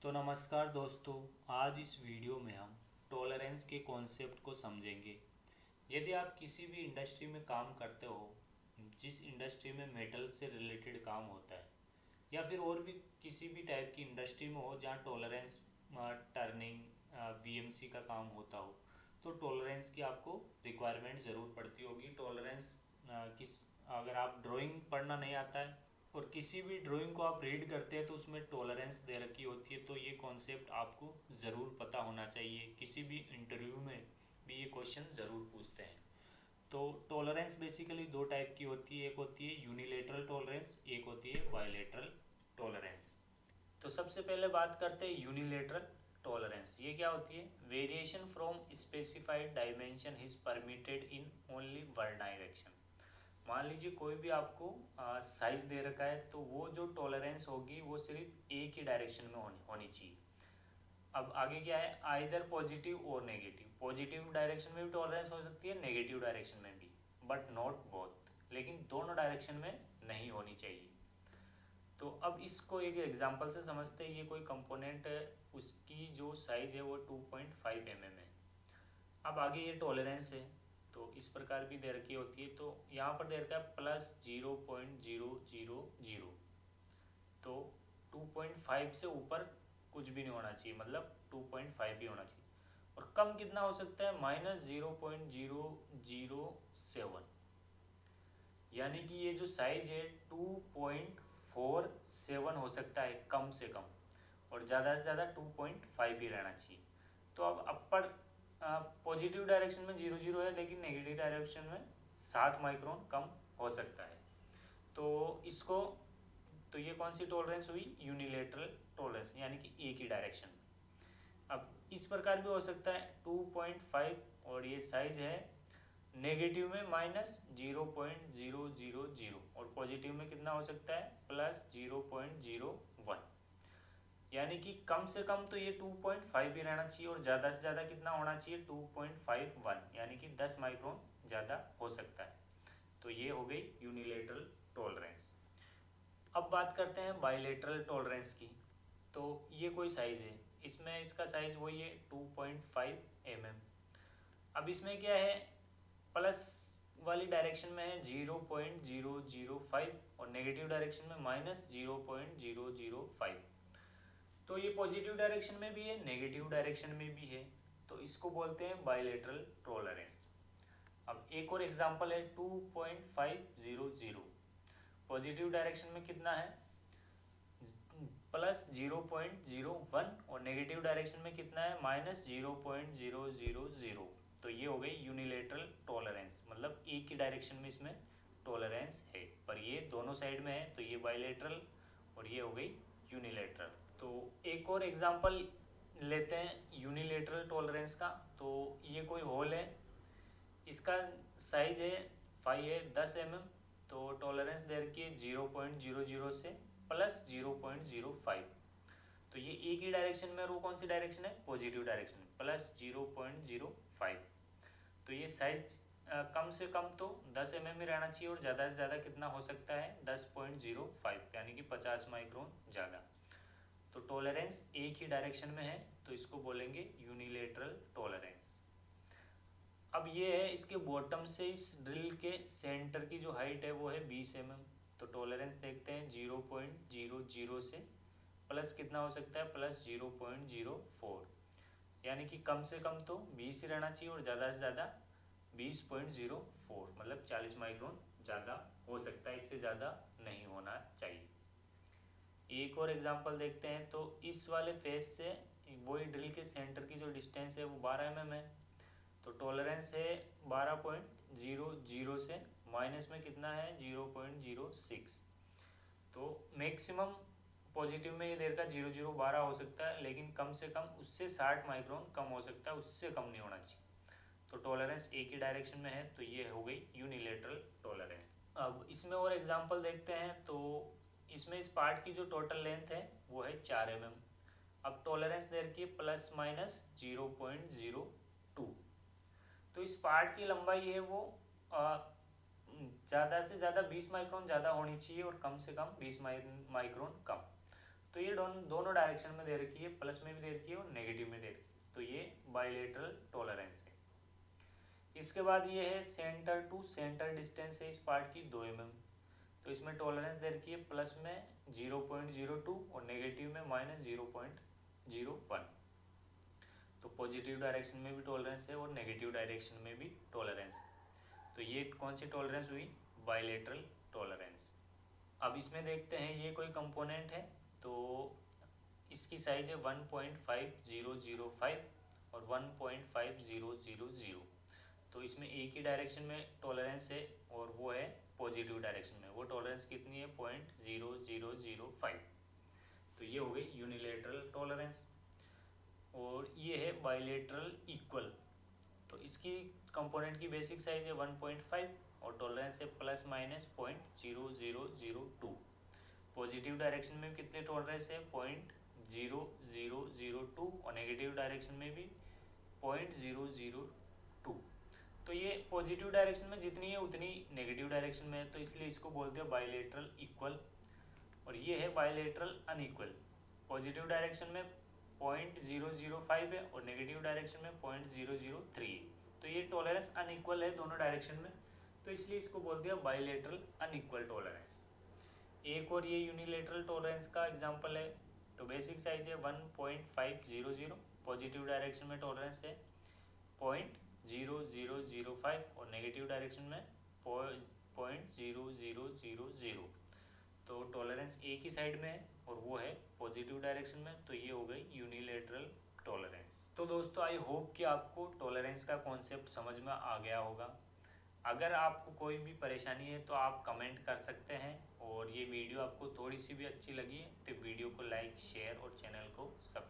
तो नमस्कार दोस्तों। आज इस वीडियो में हम टॉलरेंस के कॉन्सेप्ट को समझेंगे। यदि आप किसी भी इंडस्ट्री में काम करते हो, जिस इंडस्ट्री में मेटल से रिलेटेड काम होता है या फिर और भी किसी भी टाइप की इंडस्ट्री में हो जहाँ टॉलरेंस टर्निंग वीएमसी का काम होता हो, तो टॉलरेंस की आपको रिक्वायरमेंट ज़रूर पड़ती होगी। टॉलरेंस किस अगर आप ड्राइंग पढ़ना नहीं आता है और किसी भी ड्राइंग को आप रीड करते हैं तो उसमें टॉलरेंस दे रखी होती है, तो ये कॉन्सेप्ट आपको ज़रूर पता होना चाहिए। किसी भी इंटरव्यू में भी ये क्वेश्चन ज़रूर पूछते हैं। तो टॉलरेंस बेसिकली दो टाइप की होती है, एक होती है यूनिलेटरल टॉलरेंस, एक होती है बायलेटरल टॉलरेंस। तो सबसे पहले बात करते हैं यूनिलेटरल टॉलरेंस। ये क्या होती है? Variation from specified dimension is permitted in only one direction. मान लीजिए कोई भी आपको साइज दे रखा है, तो वो जो टॉलरेंस होगी वो सिर्फ एक ही डायरेक्शन में होनी चाहिए। अब आगे क्या है? आइदर पॉजिटिव और नेगेटिव। पॉजिटिव डायरेक्शन में भी टॉलरेंस हो सकती है, नेगेटिव डायरेक्शन में भी, बट नॉट बोथ। लेकिन दोनों डायरेक्शन में नहीं होनी चाहिए। तो अब इसको एक एग्जांपल से समझते हैं। ये कोई कंपोनेंट है, उसकी जो साइज है वो 2.5 mm है। अब आगे ये टॉलरेंस है, तो इस प्रकार भी दे रखी होती है। तो यहाँ पर दे रखा है +0.000। तो 2.5 से ऊपर कुछ भी नहीं होना चाहिए, मतलब 2.5 ही होना चाहिए। और कम कितना हो सकता है? -0.007। यानी कि ये जो साइज है 2.47 हो सकता है कम से कम, और ज़्यादा से ज़्यादा 2.5 ही रहना चाहिए। तो अब अपर पॉजिटिव डायरेक्शन में 0.0 है, लेकिन नेगेटिव डायरेक्शन में 7 माइक्रोन कम हो सकता है। तो इसको तो ये कौन सी टॉलरेंस हुई? यूनिलेटरल टॉलरेंस, यानी कि एक ही डायरेक्शन में। अब इस प्रकार भी हो सकता है 2.5, और ये साइज है नेगेटिव में -0.000, और पॉजिटिव में कितना हो सकता है? +0.01। यानी कि कम से कम तो ये 2.5 भी रहना चाहिए, और ज़्यादा से ज़्यादा कितना होना चाहिए? 2.51, यानी कि 10 माइक्रोन ज़्यादा हो सकता है। तो ये हो गई यूनिलेटरल टॉलरेंस। अब बात करते हैं बायलेटरल टॉलरेंस की। तो ये कोई साइज़ है, इसमें इसका साइज़ वही है 2.5 mm। अब इसमें क्या है? प्लस वाली डायरेक्शन में है 0.005, और नेगेटिव डायरेक्शन में -0.005। तो ये पॉजिटिव डायरेक्शन में भी है, नेगेटिव डायरेक्शन में भी है। तो इसको बोलते हैं बायलेटरल टॉलरेंस। अब एक और एग्जांपल है 2.500। पॉजिटिव डायरेक्शन में कितना है? +0.01, और नेगेटिव डायरेक्शन में कितना है? -0.000। तो ये हो गई यूनिलेटरल टॉलरेंस, मतलब एक ही डायरेक्शन में इसमें टॉलरेंस है, पर ये दोनों साइड में है, तो ये बायलेटरल, और ये हो गई यूनिलेटरल। तो एक और एग्जांपल लेते हैं यूनिलेटरल टॉलरेंस का। तो ये कोई होल है, इसका साइज है 10 mm। तो टॉलरेंस दे रखी है 0.00 से +0.05। तो ये एक ही डायरेक्शन में, और वो कौन सी डायरेक्शन है? Positive direction, +0.05। तो ये साइज कम से कम तो 10 mm में रहना चाहिए, और ज़्यादा से ज़्यादा कितना हो सकता है? 10.05, यानी कि 50 माइक्रोन ज़्यादा। तो टॉलरेंस एक ही डायरेक्शन में है, तो इसको बोलेंगे यूनिलेटरल टॉलरेंस। अब ये है, इसके बॉटम से इस ड्रिल के सेंटर की जो हाइट है वो है 20 mm। तो टॉलरेंस देखते हैं 0.00 से प्लस कितना हो सकता है? +0.04। यानी कि कम से कम तो 20 ही रहना चाहिए, और ज़्यादा से ज़्यादा 20.04, मतलब 40 माइक्रोन ज़्यादा हो सकता है, इससे ज़्यादा नहीं होना चाहिए। एक और एग्जांपल देखते हैं। तो इस वाले फेस से वही ड्रिल के सेंटर की जो डिस्टेंस है वो 12 mm है। तो टॉलरेंस है 12.00 से, माइनस में कितना है? 0.06। तो मैक्सिमम पॉजिटिव में ये देर का 0.012 हो सकता है, लेकिन कम से कम उससे 60 माइक्रोन कम हो सकता है, उससे कम नहीं होना चाहिए। तो टॉलरेंस एक ही डायरेक्शन में है, तो ये हो गई यूनिलेटरल टॉलरेंस। अब इसमें और एग्जांपल देखते हैं। तो इसमें इस पार्ट की जो टोटल लेंथ है वो है 4 mm। अब टॉलरेंस दे रखी है +/-0.02। तो इस पार्ट की लंबाई है वो ज़्यादा से ज़्यादा 20 माइक्रोन ज़्यादा होनी चाहिए, और कम से कम 20 माइक्रोन कम। तो ये दोनों डायरेक्शन में दे रखी है, प्लस में भी दे रखी है और नेगेटिव में दे रखी है, तो ये बायलेटरल टॉलरेंस है। इसके बाद ये है सेंटर टू सेंटर डिस्टेंस है इस पार्ट की 2 mm, तो इसमें टॉलरेंस दे रखी है प्लस में 0.02 और नेगेटिव में -0.01। तो पॉजिटिव डायरेक्शन में भी टॉलरेंस है और नेगेटिव डायरेक्शन में भी टॉलरेंस है। तो ये कौन सी टॉलरेंस हुई? Bilateral tolerance. अब इसमें देखते हैं ये कोई कंपोनेंट है, तो इसकी साइज है 1.5005 और 1.5000। तो इसमें एक ही डायरेक्शन में टॉलरेंस है और वो है पॉजिटिव डायरेक्शन में। वो टॉलरेंस कितनी है? 0.0005। तो ये हो गई यूनिलेटरल टॉलरेंस। और ये है बायलेटरल इक्वल, तो इसकी कंपोनेंट की बेसिक साइज है 1.5 और टॉलरेंस है ±0.0002। पॉजिटिव डायरेक्शन में कितने टॉलरेंस है? 0.0002 और नेगेटिव डायरेक्शन में भी 0.002। तो ये पॉजिटिव डायरेक्शन में जितनी है उतनी नेगेटिव डायरेक्शन में है, तो इसलिए इसको बोलते हैं बायलेटरल इक्वल। और ये है बायलेटरल अनइक्वल। पॉजिटिव डायरेक्शन में 0.005 है और नेगेटिव डायरेक्शन में 0.003 है, तो ये टॉलरेंस अनइक्वल है दोनों डायरेक्शन में, तो इसलिए इसको बोल दिया बायलेटरल अनइक्वल टॉलरेंस। एक और ये यूनिलेटरल टॉलरेंस का एग्जांपल है, तो बेसिक साइज है 1.500, पॉजिटिव डायरेक्शन में टॉलरेंस है 0.0005 और नेगेटिव डायरेक्शन में 0.0000। तो टॉलरेंस एक ही साइड में है और वो है पॉजिटिव डायरेक्शन में, तो ये हो गई यूनिलेटरल टॉलरेंस। तो दोस्तों आई होप कि आपको टॉलरेंस का कॉन्सेप्ट समझ में आ गया होगा। अगर आपको कोई भी परेशानी है तो आप कमेंट कर सकते हैं, और ये वीडियो आपको थोड़ी सी भी अच्छी लगी है तो वीडियो को लाइक, शेयर और चैनल को सब्सक्राइब